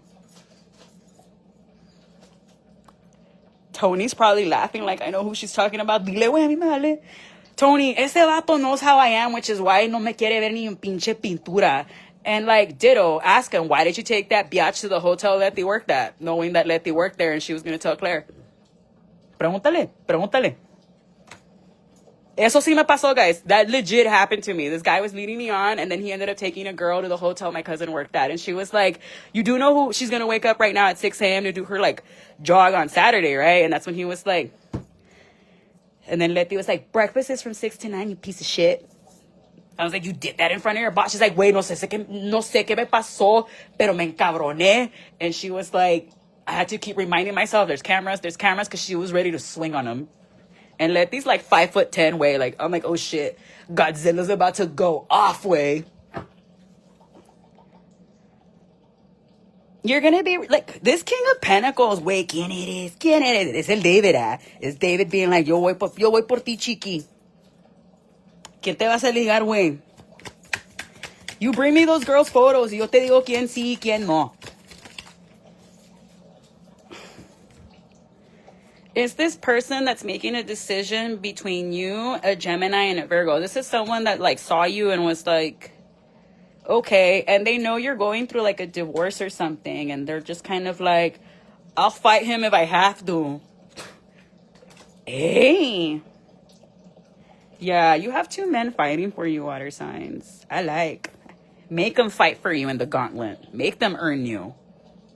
Tony's probably laughing like I know who she's talking about. Dile, güey, a mí me vale. Tony, ese vato knows how I am, which is why no me quiere ver ni en pinche pintura. And like, ditto, ask him, why did you take that biatch to the hotel Letty worked at? Knowing that Letty worked there and she was going to tell Claire. Pregúntale, pregúntale. Eso sí me pasó, guys. That legit happened to me. This guy was leading me on, and then he ended up taking a girl to the hotel my cousin worked at. And she was like, you do know who she's going to wake up right now at 6 a.m. to do her, like, jog on Saturday, right? And that's when he was like... And then Letty was like, breakfast is from 6 to 9, you piece of shit. I was like, you did that in front of your boss? She's like, güey, no sé qué me pasó, pero me encabroné. And she was like, I had to keep reminding myself, there's cameras, because she was ready to swing on him. And Letty's like 5'10" way. Like, I'm like, oh shit, Godzilla's about to go off way. You're gonna be like, this King of Pentacles, güey, ¿quién eres? ¿Quién eres? Es el David, It's David being like, yo voy por ti, chiqui. ¿Quién te vas a ligar, güey? You bring me those girls' photos y yo te digo quién sí y quién no. Is this person that's making a decision between you, a Gemini, and a Virgo? This is someone that like saw you and was like, okay, and they know you're going through like a divorce or something, and they're just kind of like, I'll fight him if I have to. Hey. Yeah, you have 2 men fighting for you, water signs. I like. Make them fight for you in the gauntlet. Make them earn you.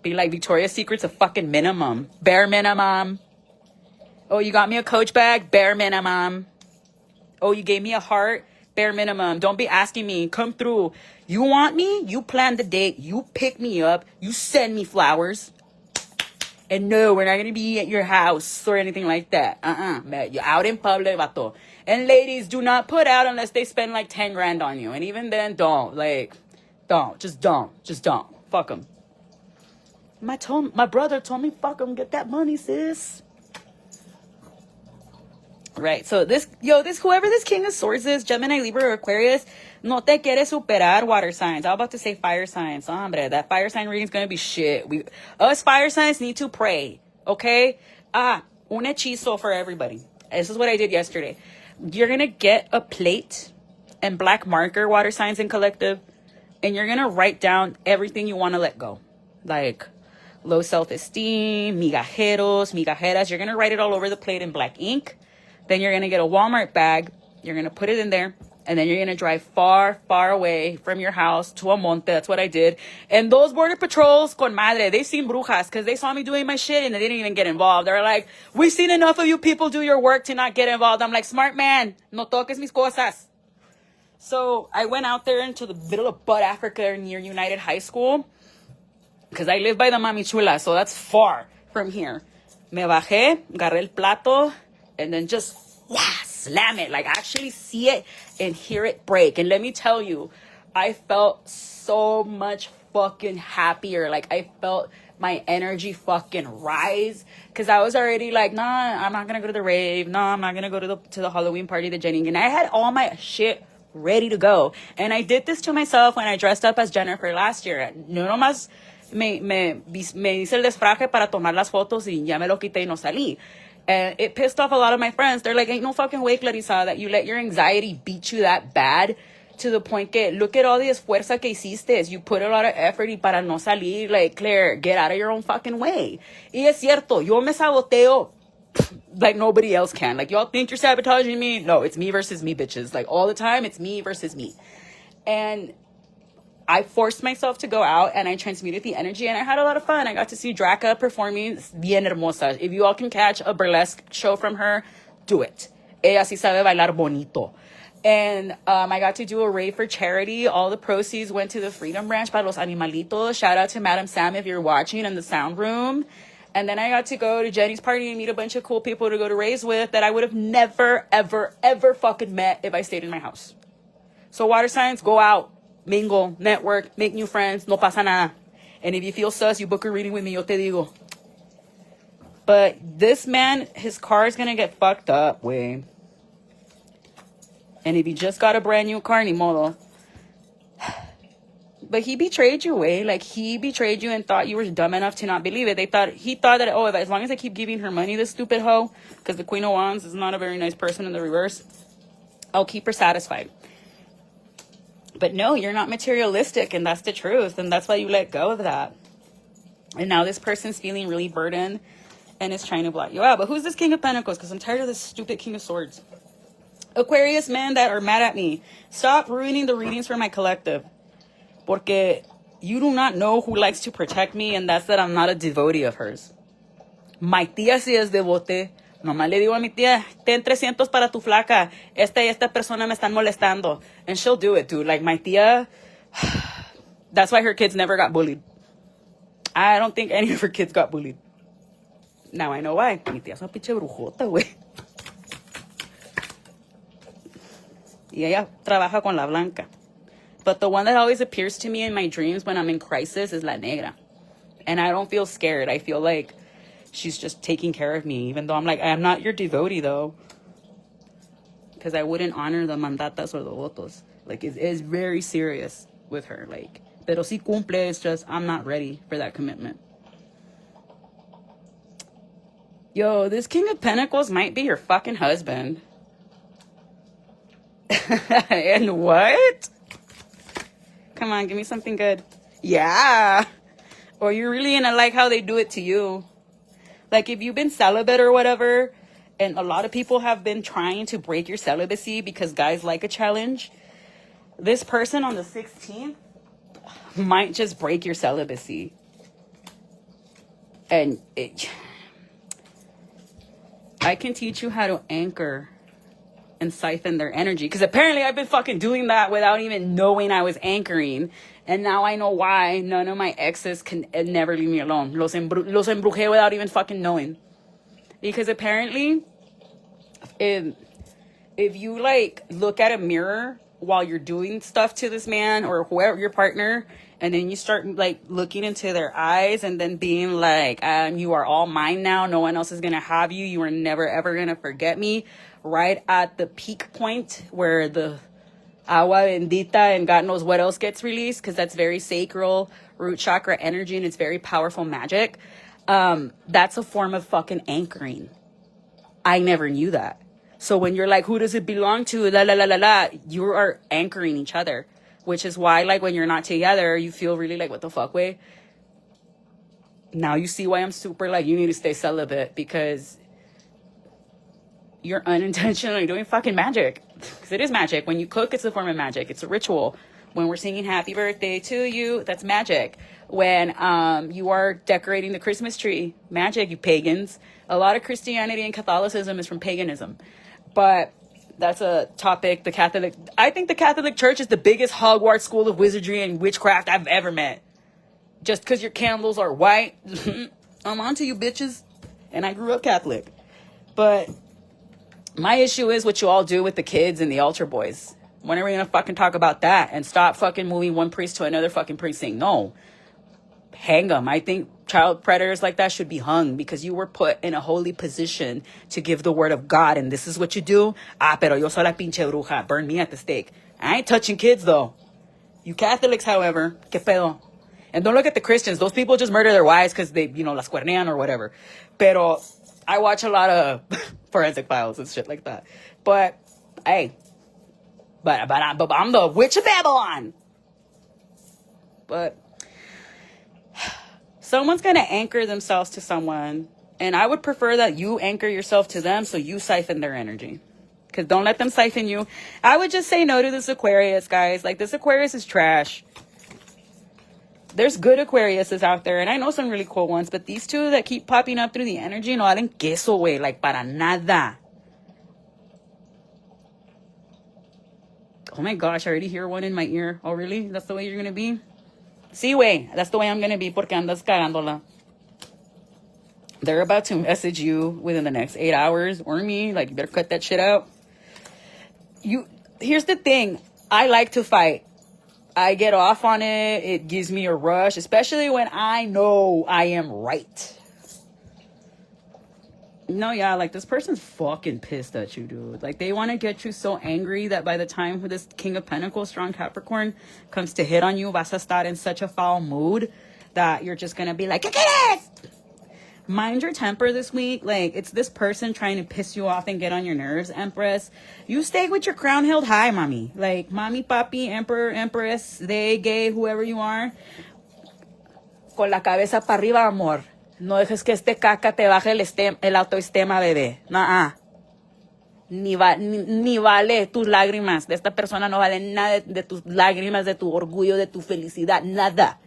Be like, Victoria's Secret's a fucking minimum. Bare minimum. Oh, you got me a Coach bag? Bare minimum. Oh, you gave me a heart? Bare minimum. Don't be asking me. Come through. You want me? You plan the date. You pick me up. You send me flowers. And no, we're not going to be at your house or anything like that. You're out in public, vato. And ladies, do not put out unless they spend like 10 grand on you. And even then, don't. Like, don't. Just don't. Just don't. Fuck them. My brother told me, fuck them. Get that money, sis. Right, so whoever this King of Swords is, Gemini, Libra, or Aquarius, no te quiere superar, water signs. I was about to say fire signs. Hombre, that fire sign reading is going to be shit. Us fire signs need to pray, okay? Un hechizo for everybody. This is what I did yesterday. You're going to get a plate and black marker, water signs and collective, and you're going to write down everything you want to let go. Like low self-esteem, migajeros, migajeras. You're going to write it all over the plate in black ink. Then you're going to get a Walmart bag. You're going to put it in there. And then you're going to drive far, far away from your house to a monte. That's what I did. And those border patrols, con madre, they seen brujas because they saw me doing my shit and they didn't even get involved. They're like, we've seen enough of you people do your work to not get involved. I'm like, smart man, no toques mis cosas. So I went out there into the middle of Bud Africa near United High School because I live by the Mami Chula. So that's far from here. Me bajé, agarré el plato, and then just slam it, like actually see it and hear it break. And let me tell you, I felt so much fucking happier. Like I felt my energy fucking rise because I was already like, nah, I'm not gonna go to the rave. No, I'm not gonna go to the Halloween party, the Jenny. And I had all my shit ready to go. And I did this to myself when I dressed up as Jennifer last year. No nomás me hice el desfraje para tomar las fotos y ya me lo quité y no salí. And it pissed off a lot of my friends. They're like, ain't no fucking way, Clarissa, that you let your anxiety beat you that bad to the point que, look at all the esfuerzo que hiciste. You put a lot of effort y para no salir, like, Claire, get out of your own fucking way. Y es cierto, yo me saboteo like nobody else can. Like, y'all think you're sabotaging me? No, it's me versus me, bitches. Like, all the time, it's me versus me. And I forced myself to go out and I transmuted the energy and I had a lot of fun. I got to see Draca performing bien hermosa. If you all can catch a burlesque show from her, do it. Ella sí sabe bailar bonito. And I got to do a rave for charity. All the proceeds went to the Freedom Ranch para los animalitos. Shout out to Madam Sam if you're watching in the sound room. And then I got to go to Jenny's party and meet a bunch of cool people to go to raves with that I would have never, ever, ever fucking met if I stayed in my house. So water signs, go out. Mingle, network, make new friends, no pasa nada. And if you feel sus, you book a reading with me, yo te digo. But this man, his car is gonna get fucked up, way. And if he just got a brand new car, ni modo. But he betrayed you, way. Like, he betrayed you and thought you were dumb enough to not believe it. He thought that, oh, as long as I keep giving her money, this stupid hoe, because the Queen of Wands is not a very nice person in the reverse, I'll keep her satisfied. But no, you're not materialistic, and that's the truth, and that's why you let go of that. And now this person's feeling really burdened and is trying to block you out. But who's this King of Pentacles? Because I'm tired of this stupid King of Swords. Aquarius men that are mad at me, stop ruining the readings for my collective. Porque you do not know who likes to protect me, and that's that I'm not a devotee of hers. My tía sí es devote. Nomás le digo a mi tía, ten 300 para tu flaca. Esta y esta persona me están molestando. And she'll do it, dude. Like, my tía, that's why her kids never got bullied. I don't think any of her kids got bullied. Now I know why. Mi tía es una pinche brujota, güey. Y ella trabaja con la blanca. But the one that always appears to me in my dreams when I'm in crisis is la negra. And I don't feel scared. I feel like she's just taking care of me, even though I'm like, I'm not your devotee, though. Because I wouldn't honor the mandatas or the votos. Like, it is very serious with her. Like, pero si cumple, it's just, I'm not ready for that commitment. Yo, this King of Pentacles might be your fucking husband. And what? Come on, give me something good. Yeah. Or you're really gonna like how they do it to you. Like, if you've been celibate or whatever, and a lot of people have been trying to break your celibacy because guys like a challenge, this person on the 16th might just break your celibacy. And I can teach you how to anchor and siphon their energy. Because apparently I've been fucking doing that without even knowing I was anchoring. And now I know why none of my exes can never leave me alone. Los embrujé without even fucking knowing. Because apparently, if you, like, look at a mirror while you're doing stuff to this man or whoever, your partner, and then you start, like, looking into their eyes and then being like, you are all mine now. No one else is going to have you. You are never, ever going to forget me. Right at the peak point where the agua bendita and God knows what else gets released, because that's very sacral root chakra energy and it's very powerful magic. That's a form of fucking anchoring. I never knew that. So when you're like, who does it belong to? La la la la la. You are anchoring each other, which is why, like, when you're not together, you feel really like, what the fuck, way? Now you see why I'm super like, you need to stay celibate, because you're unintentionally doing fucking magic. Because it is magic. When you cook, it's a form of magic. It's a ritual. When we're singing happy birthday to you, that's magic. When you are decorating the Christmas tree, magic, you pagans. A lot of Christianity and Catholicism is from paganism. But that's a topic. I think the Catholic Church is the biggest Hogwarts school of wizardry and witchcraft I've ever met. Just because your candles are white, I'm onto you, bitches. And I grew up Catholic. But my issue is what you all do with the kids and the altar boys. When are we gonna fucking talk about that and stop fucking moving one priest to another fucking priest saying no? Hang them. I think child predators like that should be hung, because you were put in a holy position to give the word of God, and this is what you do. Pero yo soy la pinche bruja. Burn me at the stake. I ain't touching kids though. You Catholics, however, que pedo. And don't look at the Christians. Those people just murder their wives because they, las cuernean or whatever. Pero I watch a lot of Forensic Files and shit like that. But, hey, But I'm the witch of Babylon. But someone's going to anchor themselves to someone. And I would prefer that you anchor yourself to them so you siphon their energy. Because don't let them siphon you. I would just say no to this Aquarius, guys. Like, this Aquarius is trash. There's good Aquariuses out there. And I know some really cool ones. But these two that keep popping up through the energy, no valen queso, güey. Like, para nada. Oh my gosh, I already hear one in my ear. Oh, really? That's the way you're going to be? Sí, güey. That's the way I'm going to be porque andas cagándola. They're about to message you within the next 8 hours, or me. Like, you better cut that shit out. Here's the thing. I like to fight. I get off on it. It gives me a rush, especially when I know I am right. No, yeah, like, this person's fucking pissed at you, dude. Like, they want to get you so angry that by the time this King of Pentacles, strong Capricorn, comes to hit on you, vas a estar in such a foul mood that you're just going to be like, ¿qué quieres? Mind your temper this week. Like, it's this person trying to piss you off and get on your nerves, Empress. You stay with your crown held high, mommy. Like, mommy, papi, emperor, empress, they, gay, whoever you are. Con la cabeza para arriba, amor. No dejes que este caca te baje el autoestima, bebé. Nah. Ni vale tus lágrimas. De esta persona no vale nada de tus lágrimas, de tu orgullo, de tu felicidad. Nada.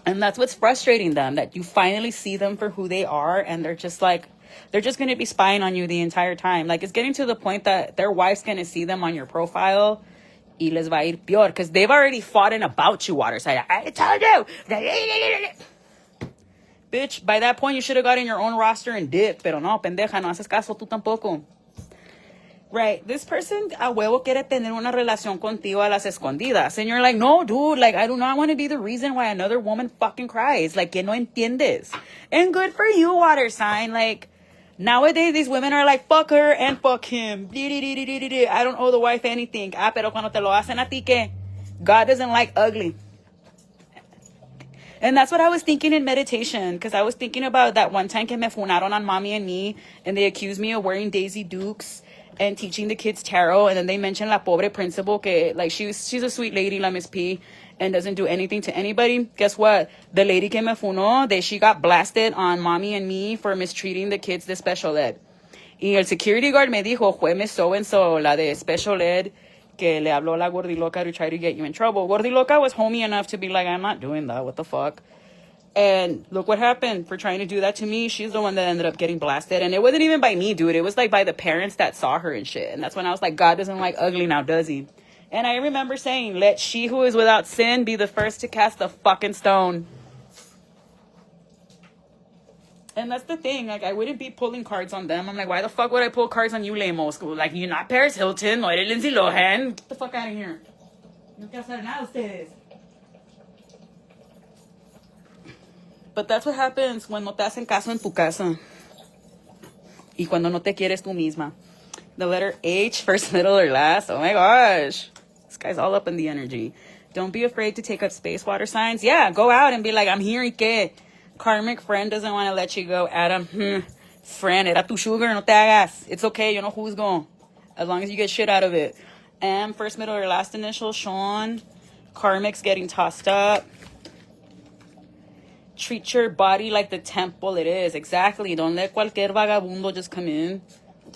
And that's what's frustrating them, that you finally see them for who they are, and they're just going to be spying on you the entire time. Like, it's getting to the point that their wife's going to see them on your profile, y les va a ir peor, because they've already fought in about you, water sign. I told you! Bitch, by that point, you should have gotten your own roster and dip, pero no, pendeja, no haces caso, tú tampoco. Right, this person a huevo quiere tener una relación contigo a las escondidas. And you're like, no, dude, like, I do not want to be the reason why another woman fucking cries. Like, que no entiendes. And good for you, water sign. Like, nowadays, these women are like, fuck her and fuck him. I don't owe the wife anything. Pero cuando te lo hacen a ti, que God doesn't like ugly. And that's what I was thinking in meditation. Because I was thinking about that one time que me funaron on mommy and me. And they accused me of wearing Daisy Dukes and teaching the kids tarot. And then they mentioned la pobre principal, que like she's a sweet lady, la Miss P, and doesn't do anything to anybody. Guess what? The lady que me funó, she got blasted on mommy and me for mistreating the kids de special ed. Y el security guard me dijo, fue Miss so-and-so, la de special ed, que le habló la gordiloca to try to get you in trouble. Gordiloca was homey enough to be like, I'm not doing that, what the fuck? And look what happened for trying to do that to me. She's the one that ended up getting blasted. And it wasn't even by me, dude. It was like by the parents that saw her and shit. And that's when I was like, God doesn't like ugly now, does he? And I remember saying, let she who is without sin be the first to cast the fucking stone. And that's the thing. Like, I wouldn't be pulling cards on them. I'm like, why the fuck would I pull cards on you, lamos? Like, you're not Paris Hilton. No eres Lindsay Lohan. Get the fuck out of here. No quiero hacer nada ustedes. But that's what happens when no te hacen caso en tu casa. Y cuando no te quieres tú misma. The letter H, first, middle, or last. Oh my gosh. This guy's all up in the energy. Don't be afraid to take up space, water signs. Yeah, go out and be like, I'm here, y que. Karmic friend doesn't want to let you go. Adam, friend, era tu sugar, no te hagas. It's okay, you know who's going. As long as you get shit out of it. M, first, middle, or last initial. Sean. Karmic's getting tossed up. Treat your body like the temple it is. Exactly. Don't let cualquier vagabundo just come in.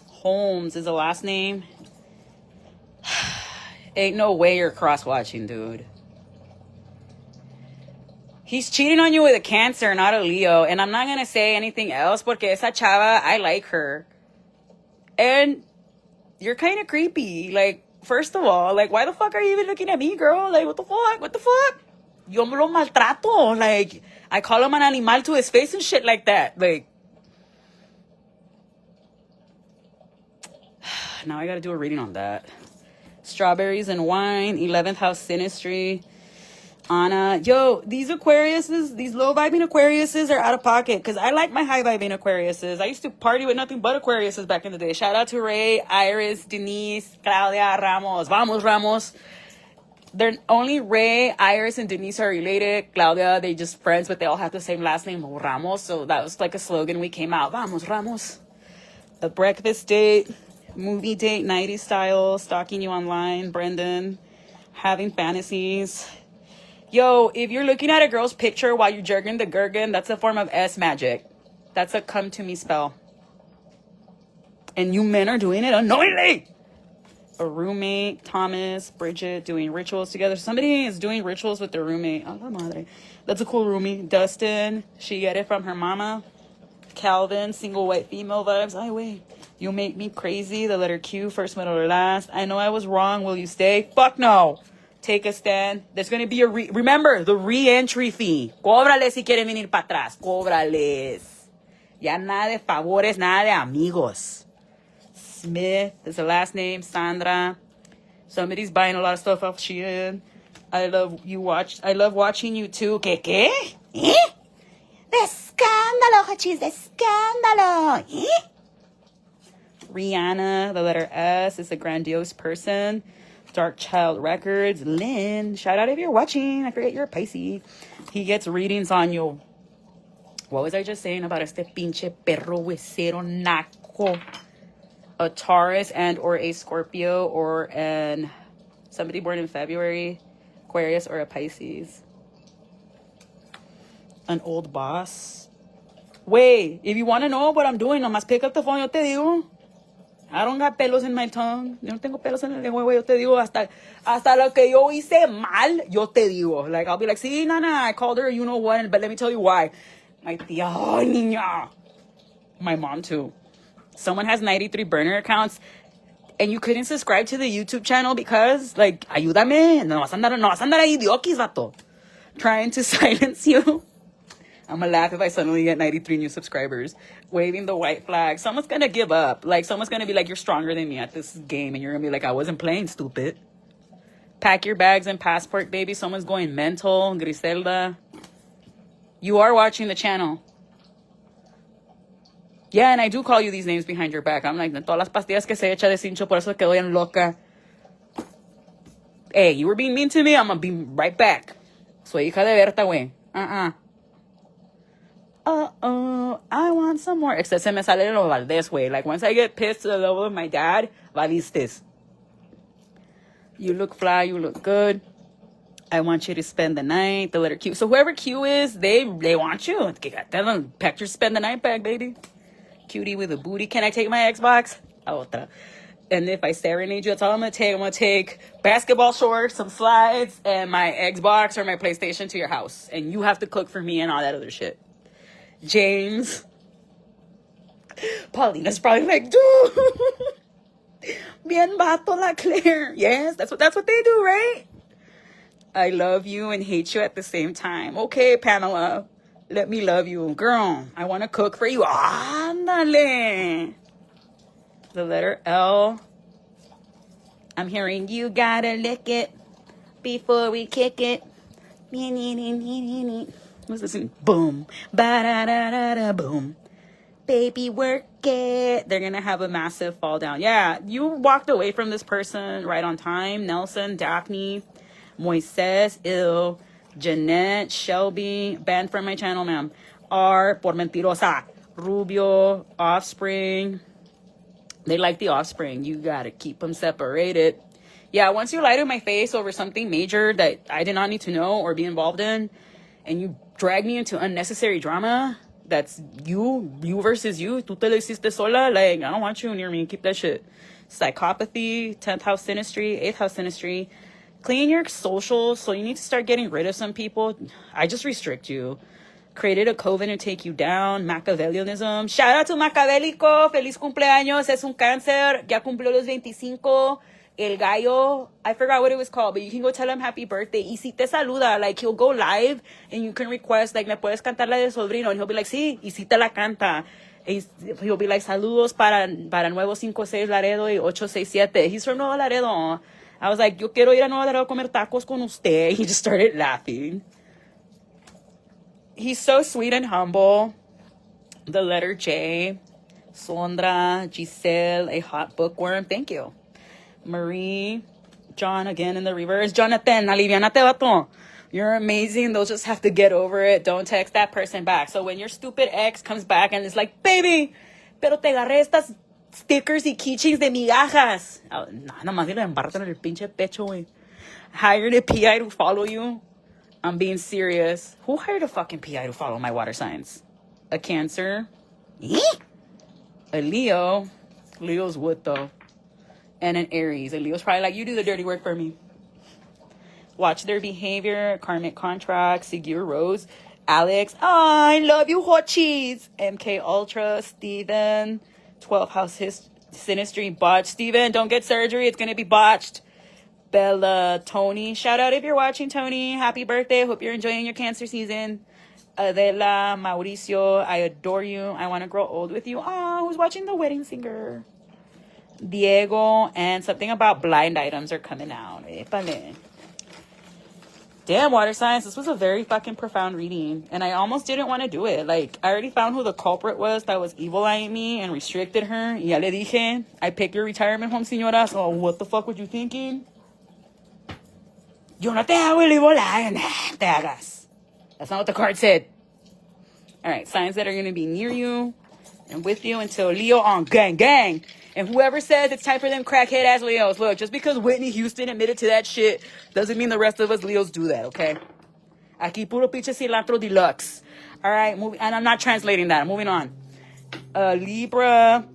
Holmes is the last name. Ain't no way you're cross-watching, dude. He's cheating on you with a Cancer, not a Leo. And I'm not going to say anything else porque esa chava, I like her. And you're kind of creepy. Like, first of all, like, why the fuck are you even looking at me, girl? Like, what the fuck? What the fuck? Yo me lo maltrato. Like, I call him an animal to his face and shit like that. Like, now I gotta do a reading on that. Strawberries and wine, 11th house synastry. Anna, yo, these Aquariuses, these low vibing Aquariuses are out of pocket because I like my high vibing Aquariuses. I used to party with nothing but Aquariuses back in the day. Shout out to Ray, Iris, Denise, Claudia, Ramos. Vamos, Ramos. They're only Ray, Iris, and Denise are related. Claudia, they just friends, but they all have the same last name, Ramos. So that was like a slogan we came out. Vamos, Ramos. A breakfast date. movie date, 90s style, stalking you online, Brendan, having fantasies. Yo, if you're looking at a girl's picture while you're jerking the gherkin, that's a form of S magic. That's a come to me spell. And you men are doing it unknowingly. A roommate, Thomas, Bridget doing rituals together. Somebody is doing rituals with their roommate. Oh, la madre. That's a cool roomie. Dustin, she get it from her mama. Calvin, single white female vibes. Ay, wait. You make me crazy. The letter Q, first, middle, or last. I know I was wrong. Will you stay? Fuck no. Take a stand. There's going to be a remember, the re-entry fee. Cóbrales si quieren venir para atrás. Cóbrales. Ya nada de favores, nada de amigos. Smith is the last name. Sandra. Somebody's buying a lot of stuff off Shein. I love watching you too. ¿Qué? ¿Eh? De escándalo, Hachis, de escándalo. ¿Eh? Rihanna, the letter S, is a grandiose person. Dark Child Records. Lynn, shout out if you're watching. I forget you're a Pisces. He gets readings on you. What was I just saying about este pinche perro huesero naco? A Taurus and or a Scorpio or somebody born in February, Aquarius or a Pisces. An old boss. Wait, if you want to know what I'm doing, nomás pick up the phone, yo te digo. I don't got pelos in my tongue. Yo no tengo pelos en la lengua, güey. Yo te digo hasta lo que yo hice mal, yo te digo. Like, I'll be like, sí, nana, I called her, you know what, but let me tell you why. My tía, oh, niña. My mom, too. Someone has 93 burner accounts, and you couldn't subscribe to the YouTube channel because, like, ayúdame. No vas a andar ahí diokis, vato. Trying to silence you. I'm gonna laugh if I suddenly get 93 new subscribers. Waving the white flag. Someone's gonna give up. Like, someone's gonna be like, you're stronger than me at this game. And you're gonna be like, I wasn't playing, stupid. Pack your bags and passport, baby. Someone's going mental. Griselda. You are watching the channel. Yeah, and I do call you these names behind your back. I'm like, de todas las pastillas que se echa de cincho, por eso quedo en loca. Hey, you were being mean to me, I'm gonna be right back. Soy hija de Berta, güey. Uh-oh, I want some more. Except se me sale lo Valdez, way. Like, once I get pissed to the level of my dad, valistes. You look fly, you look good. I want you to spend the night. The letter Q. So whoever Q is, they want you. Tell them, pack your spend the night bag, baby. Cutie with a booty. Can I take my Xbox? Otra. And if I serenade you, that's all I'm going to take. I'm going to take basketball shorts, some slides, and my Xbox or my PlayStation to your house. And you have to cook for me and all that other shit. James. Paulina's probably like, dude. Bien vato la Claire. Yes, that's what they do, right? I love you and hate you at the same time. Okay, Pamela. Let me love you. Girl, I want to cook for you. Ándale. The letter L. I'm hearing you gotta lick it before we kick it. What's this? Boom. Ba-da-da-da-da, boom. Baby, work it. They're going to have a massive fall down. Yeah, you walked away from this person right on time. Nelson, Daphne, Moises, Ill, Jeanette, Shelby, banned from my channel, ma'am. R, por mentirosa. Rubio, Offspring. They like the Offspring. You got to keep them separated. Yeah, once you lie to my face over something major that I did not need to know or be involved in, and you drag me into unnecessary drama, that's you versus you. Tú te lo hiciste sola. Like, I don't want you near me. Keep that shit. Psychopathy, 10th house synastry, 8th house synastry. Clean your socials. So you need to start getting rid of some people. I just restrict you. Created a coven to take you down. Machiavellianism. Shout out to Machiavélico. Feliz cumpleaños. Es un cáncer. Ya cumplió los 25. El gallo. I forgot what it was called, but you can go tell him happy birthday. Y si te saluda, like, he'll go live and you can request, like, me puedes cantar la de sobrino. And he'll be like, sí, y si te la canta. And he'll be like, saludos para Nuevo 56 Laredo y 867. He's from Nuevo Laredo. I was like, yo quiero ir a Nuevo Laredo a comer tacos con usted. He just started laughing. He's so sweet and humble. The letter J. Sondra, Giselle, a hot bookworm. Thank you. Marie, John again in the reverse. Jonathan, alivianate, vato. You're amazing. They'll just have to get over it. Don't text that person back. So when your stupid ex comes back and is like, baby, pero te agarré estas stickers y keychains de migajas. Oh, no, nomás le embarcan en el pinche pecho, güey. Hired a PI to follow you. I'm being serious. Who hired a fucking PI to follow my water signs? A Cancer? A Leo? Leo's wood, though. And an Aries. A Leo's probably like, you do the dirty work for me. Watch their behavior. Karmic contracts. Sigur Rose. Alex. Oh, I love you, hot cheese. MK Ultra. Steven. 12th house synastry. Botched. Steven, don't get surgery. It's going to be botched. Bella. Tony. Shout out if you're watching, Tony. Happy birthday. Hope you're enjoying your Cancer season. Adela. Mauricio. I adore you. I want to grow old with you. Oh, who's watching The Wedding Singer? Diego. And something about blind items are coming out. Epale. Damn, water signs. This was a very fucking profound reading. And I almost didn't want to do it. Like, I already found who the culprit was that was evil-eyeing me and restricted her. Y ya le dije, I picked your retirement home, señora. So what the fuck were you thinking? Yo no te hago el evil-eye. Nah, te hagas. That's not what the card said. All right, signs that are going to be near you and with you until Leo on gang gang. And whoever says it's time for them crackhead-ass Leos, look, just because Whitney Houston admitted to that shit doesn't mean the rest of us Leos do that, okay? Aquí puro pinche cilantro deluxe. All right, and I'm not translating that. I'm moving on. A Libra,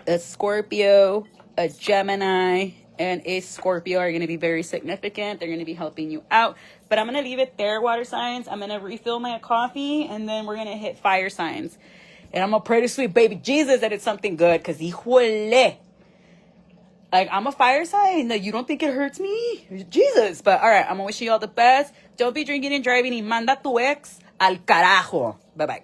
a Scorpio, a Gemini, and a Scorpio are going to be very significant. They're going to be helping you out. But I'm going to leave it there, water signs. I'm going to refill my coffee, and then we're going to hit fire signs. And I'm going to pray to sweet baby Jesus that it's something good. Because, híjole. Like, I'm a fire sign. No, you don't think it hurts me? Jesus. But, all right, I'm going to wish you all the best. Don't be drinking and driving. Y manda tu ex al carajo. Bye-bye.